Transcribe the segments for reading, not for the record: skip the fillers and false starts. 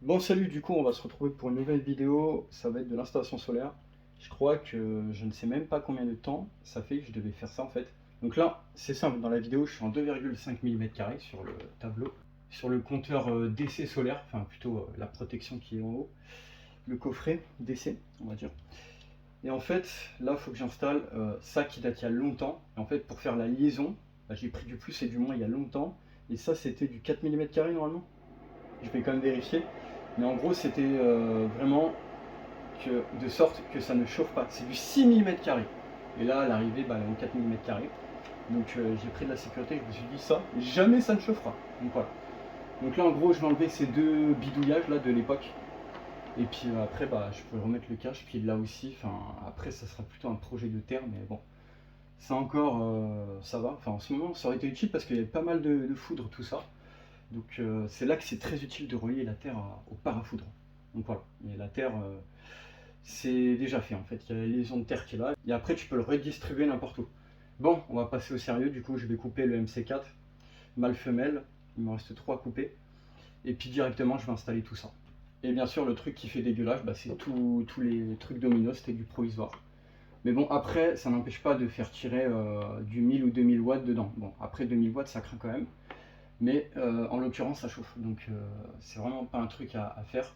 Bon salut, du coup on va se retrouver pour une nouvelle vidéo, ça va être de l'installation solaire. Je crois que je ne sais même pas combien de temps ça fait que je devais faire ça en fait. Donc là, c'est simple, dans la vidéo je suis en 2,5 mm² sur le tableau. Sur le compteur DC solaire, enfin plutôt la protection qui est en haut. Le coffret DC, on va dire. Et en fait, là il faut que j'installe ça qui date il y a longtemps. Et en fait pour faire la liaison, bah, j'ai pris du plus et du moins il y a longtemps. Et ça c'était du 4 mm² normalement. Je vais quand même vérifier. Mais en gros, c'était vraiment de sorte que ça ne chauffe pas. C'est du 6 mm². Et là, à l'arrivée, bah, elle est en 4 mm². Donc j'ai pris de la sécurité, je me suis dit ça, jamais ça ne chauffera. Donc voilà. Donc là, en gros, je vais enlever ces deux bidouillages là de l'époque. Et puis après, bah, je pourrais remettre le cache. Puis là aussi, après, ça sera plutôt un projet de terre. Mais bon, ça encore, ça va. Enfin, en ce moment, ça aurait été utile parce qu'il y avait pas mal de foudre, tout ça. Donc c'est là que c'est très utile de relier la terre au parafoudre. Donc voilà, et la terre, c'est déjà fait en fait. Il y a la liaison de terre qui est là, et après tu peux le redistribuer n'importe où. Bon, on va passer au sérieux, du coup je vais couper le MC4, mâle-femelle, il me reste 3 à couper, et puis directement je vais installer tout ça. Et bien sûr le truc qui fait dégueulasse, bah, c'est tous les trucs dominos, c'était du provisoire. Mais bon, après, ça n'empêche pas de faire tirer du 1000 ou 2000 watts dedans. Bon, après 2000 watts, ça craint quand même. Mais en l'occurrence, ça chauffe. Donc c'est vraiment pas un truc à faire.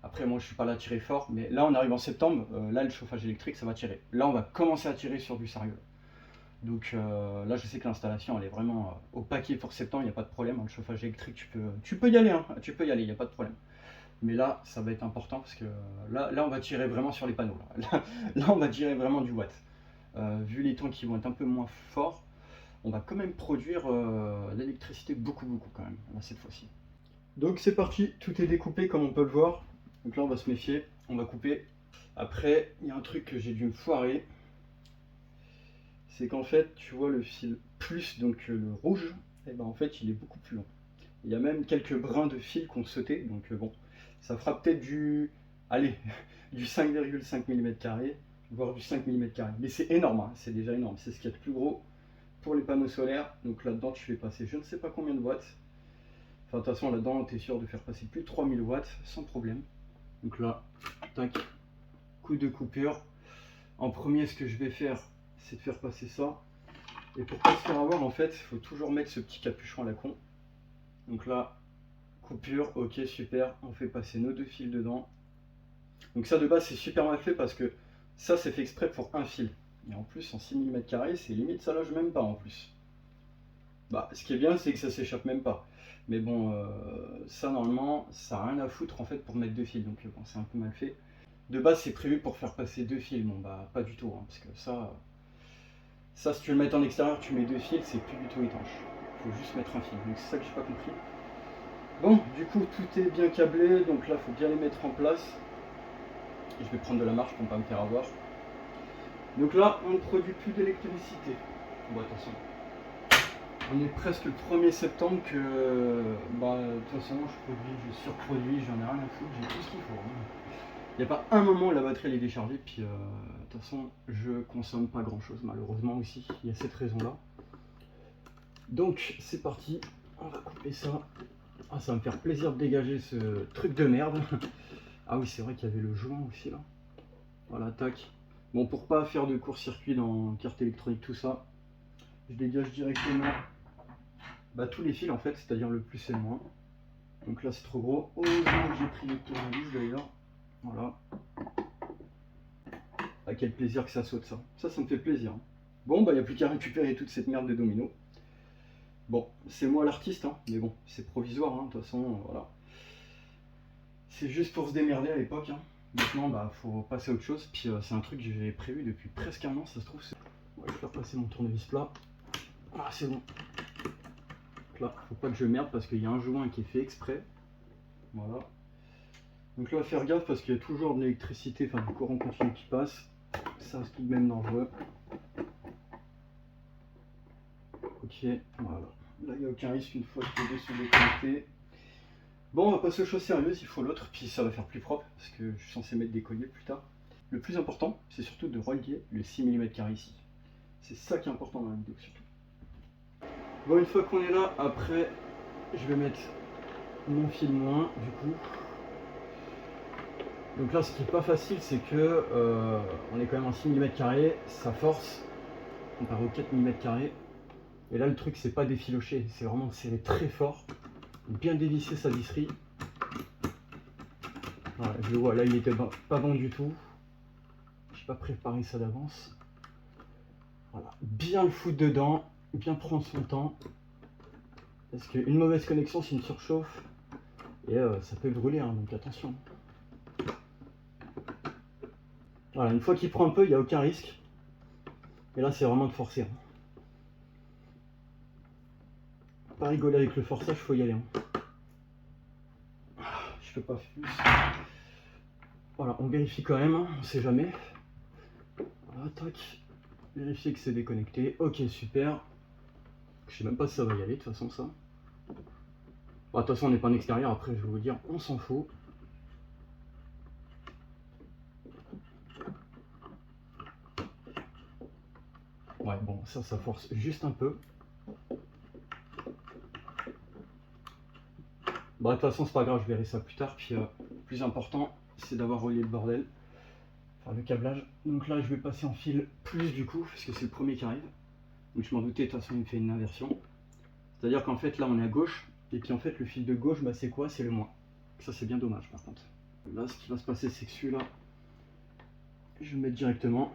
Après, moi, je suis pas là à tirer fort. Mais là, on arrive en septembre. Là, le chauffage électrique, ça va tirer. Là, on va commencer à tirer sur du sérieux. Donc là, je sais que l'installation, elle est vraiment au paquet pour septembre. Il n'y a pas de problème. Le chauffage électrique, tu peux y aller. Hein. Tu peux y aller, il n'y a pas de problème. Mais là, ça va être important parce que là on va tirer vraiment sur les panneaux. Là, on va tirer vraiment du watt. Vu les temps qui vont être un peu moins forts, on va quand même produire l'électricité beaucoup quand même, là, cette fois-ci. Donc c'est parti, tout est découpé comme on peut le voir. Donc là on va se méfier, on va couper. Après, il y a un truc que j'ai dû me foirer, c'est qu'en fait, tu vois le fil plus, donc le rouge, et ben en fait il est beaucoup plus long. Il y a même quelques brins de fil qu'on sauté, donc bon, ça fera peut-être allez, du 5,5 mm², voire du 5 mm². Mais c'est énorme, hein, c'est déjà énorme, c'est ce qu'il y a de plus gros pour les panneaux solaires. Donc là-dedans, tu fais passer je ne sais pas combien de watts. Enfin, de toute façon, là-dedans, tu es sûr de faire passer plus de 3000 watts sans problème. Donc là, tac, coup de coupure. En premier, ce que je vais faire, c'est de faire passer ça. Et pour pas se faire avoir, en fait, il faut toujours mettre ce petit capuchon à la con. Donc là, coupure, ok, super. On fait passer nos deux fils dedans. Donc ça, de base, c'est super mal fait parce que ça, c'est fait exprès pour un fil. Et en plus, en 6 mm², c'est limite, ça loge même pas en plus. Bah, ce qui est bien, c'est que ça s'échappe même pas. Mais bon, ça normalement, ça n'a rien à foutre en fait pour mettre deux fils, donc bon, c'est un peu mal fait. De base, c'est prévu pour faire passer deux fils, bon bah pas du tout, hein, parce que ça, si tu veux le mettre en extérieur, tu mets deux fils, c'est plus du tout étanche. Il faut juste mettre un fil, donc c'est ça que j'ai pas compris. Bon, du coup, tout est bien câblé, donc là, il faut bien les mettre en place. Et je vais prendre de la marche pour ne pas me faire avoir. Donc là, on ne produit plus d'électricité. Bon, attention. On est presque le 1er septembre que, bah, de toute façon, je surproduis, j'en ai rien à foutre, j'ai tout ce qu'il faut. Il n'y a pas un moment où la batterie elle est déchargée, puis de toute façon, je consomme pas grand chose, malheureusement aussi, il y a cette raison-là. Donc, c'est parti, on va couper ça. Ah, ça va me faire plaisir de dégager ce truc de merde. Ah oui, c'est vrai qu'il y avait le joint aussi là. Voilà, tac. Bon, pour pas faire de court-circuit dans carte électronique, tout ça, je dégage directement tous les fils en fait, c'est-à-dire le plus et le moins. Donc là c'est trop gros. Heureusement que j'ai pris le tournevis d'ailleurs. Voilà. Ah, quel plaisir que ça saute ça. Ça me fait plaisir. Bon, bah il n'y a plus qu'à récupérer toute cette merde de domino. Bon, c'est moi l'artiste, hein, mais bon, c'est provisoire, hein, de toute façon, voilà. C'est juste pour se démerder à l'époque. Hein. Maintenant, bah faut passer à autre chose. Puis c'est un truc que j'avais prévu depuis presque un an, ça se trouve. Ouais, je vais faire passer mon tournevis plat. Ah, c'est bon. Donc là, faut pas que je merde parce qu'il y a un joint qui est fait exprès. Voilà. Donc là, faire gaffe parce qu'il y a toujours de l'électricité, enfin du courant continu qui passe. Ça reste tout de même dangereux. Ok, voilà. Là, il n'y a aucun risque une fois que les deux sont déconnectés. Bon, on va passer aux choses sérieuses, il faut l'autre, puis ça va faire plus propre parce que je suis censé mettre des colliers plus tard. Le plus important, c'est surtout de relier le 6 mm² ici. C'est ça qui est important dans la vidéo surtout. Bon, une fois qu'on est là, après, je vais mettre mon fil moins du coup. Donc là, ce qui est pas facile, c'est que on est quand même en 6 mm², ça force comparé aux 4 mm². Et là, le truc, c'est pas d'effilocher, c'est vraiment de serrer très fort, bien dévisser sa visserie. Voilà, je le vois, là, il était pas bon du tout. J'ai pas préparé ça d'avance. Voilà, bien le foutre dedans, bien prendre son temps. Parce qu'une mauvaise connexion, c'est une surchauffe. Et ça peut brûler, hein, donc attention. Voilà, une fois qu'il prend un peu, il n'y a aucun risque. Et là, c'est vraiment de forcer. Pas rigoler avec le forçage, faut y aller. Hein. Je peux pas plus. Voilà, on vérifie quand même, on sait jamais. Voilà, tac. Vérifier que c'est déconnecté. Ok, super. Je sais même pas si ça va y aller, de toute façon, ça. Bon, de toute façon, on n'est pas en extérieur, après, je vais vous dire, on s'en fout. Ouais, bon, ça force juste un peu. Bah, de toute façon, c'est pas grave, je verrai ça plus tard. Puis, le plus important, c'est d'avoir relié le bordel. Enfin, le câblage. Donc là, je vais passer en fil plus du coup, parce que c'est le premier qui arrive. Donc je m'en doutais, de toute façon, il me fait une inversion. C'est-à-dire qu'en fait, là, on est à gauche. Et puis, en fait, le fil de gauche, bah, c'est quoi? C'est le moins. Ça, c'est bien dommage, par contre. Là, ce qui va se passer, c'est que celui-là, je vais le mettre directement.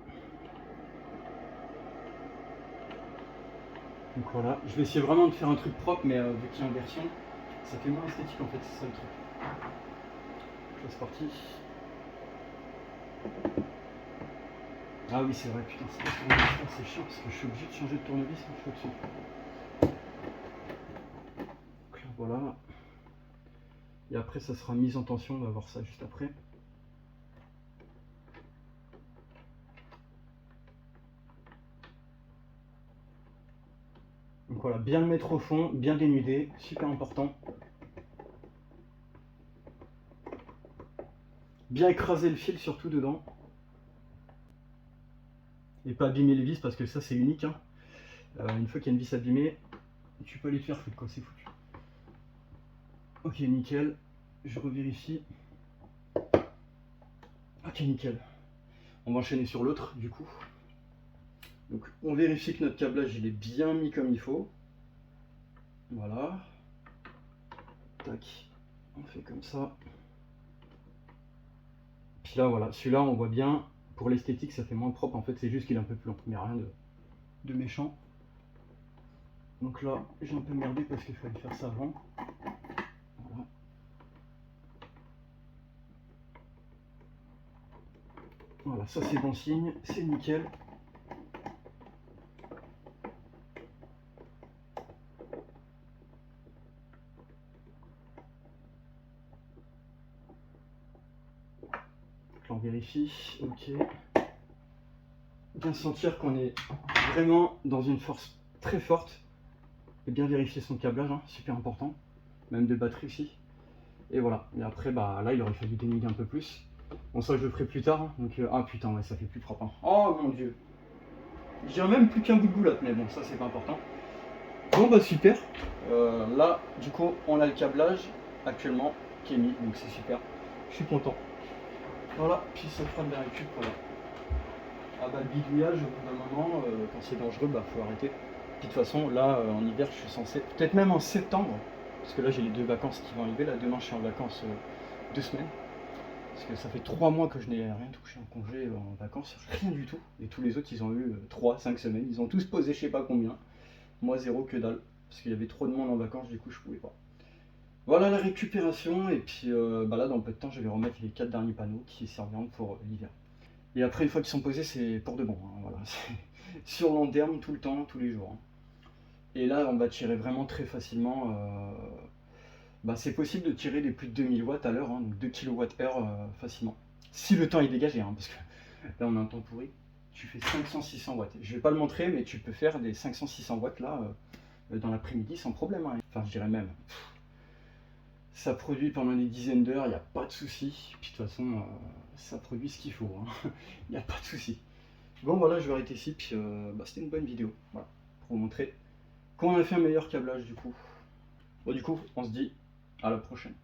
Donc voilà, je vais essayer vraiment de faire un truc propre, mais vu qu'il y a inversion, ça fait moins esthétique en fait, c'est ça le truc. Donc, c'est parti. Ah oui, c'est vrai, putain, c'est chiant parce que je suis obligé de changer de tournevis quand je suis au-dessus. Donc là, voilà. Et après, ça sera mise en tension, on va voir ça juste après. Donc voilà, bien le mettre au fond, bien dénuder, super important. Bien écraser le fil surtout dedans. Et pas abîmer les vis parce que ça c'est unique. Hein. Une fois qu'il y a une vis abîmée, tu peux aller te faire foutre quoi, c'est foutu. Ok, nickel. Je revérifie. Ok, nickel. On va enchaîner sur l'autre du coup. Donc on vérifie que notre câblage il est bien mis comme il faut. Voilà. Tac. On fait comme ça. Puis là voilà, celui-là on voit bien, pour l'esthétique ça fait moins propre en fait, c'est juste qu'il est un peu plus long, mais rien de méchant. Donc là j'ai un peu merdé parce qu'il fallait faire ça avant. Voilà. Voilà, ça c'est bon signe, c'est nickel. Donc là on vérifie, ok. Bien sentir qu'on est vraiment dans une force très forte. Et bien vérifier son câblage, hein, super important. Même de batterie aussi. Et voilà, et après bah là il aurait fallu dénuder un peu plus. Bon ça je le ferai plus tard, hein. Donc ah putain ouais ça fait plus propre. Hein. Oh mon dieu. J'ai même plus qu'un bout de goulotte, mais bon ça c'est pas important. Bon bah super. Là du coup on a le câblage actuellement qui est mis, donc c'est super. Je suis content. Voilà, puis ça fera de la récup, voilà. Ah bah le bidouillage au bout d'un moment, quand c'est dangereux, bah faut arrêter. Puis de toute façon là en hiver je suis censé, peut-être même en septembre, parce que là j'ai les 2 vacances qui vont arriver, là demain je suis en vacances 2 semaines. Parce que ça fait 3 mois que je n'ai rien touché en congé, en vacances, rien du tout. Et tous les autres ils ont eu 3-5 semaines, ils ont tous posé je sais pas combien. Moi zéro que dalle, parce qu'il y avait trop de monde en vacances, du coup je pouvais pas. Voilà la récupération, et puis bah là dans peu de temps je vais remettre les 4 derniers panneaux qui serviront pour l'hiver. Et après une fois qu'ils sont posés c'est pour de bon, hein, voilà. Sur long terme, tout le temps, tous les jours. Hein. Et là on va tirer vraiment très facilement, bah, c'est possible de tirer des plus de 2000 watts à l'heure, hein, donc 2 kWh facilement. Si le temps est dégagé, hein, parce que là on a un temps pourri, tu fais 500-600 watts. Je vais pas le montrer mais tu peux faire des 500-600 watts là dans l'après-midi sans problème. Hein. Enfin je dirais même. Ça produit pendant des dizaines d'heures, il n'y a pas de souci. Puis de toute façon, ça produit ce qu'il faut. Il n'y a pas de souci. Bon, voilà, je vais arrêter ici. Puis bah, c'était une bonne vidéo. Voilà, pour vous montrer qu'on a fait un meilleur câblage du coup. Bon, du coup, on se dit à la prochaine.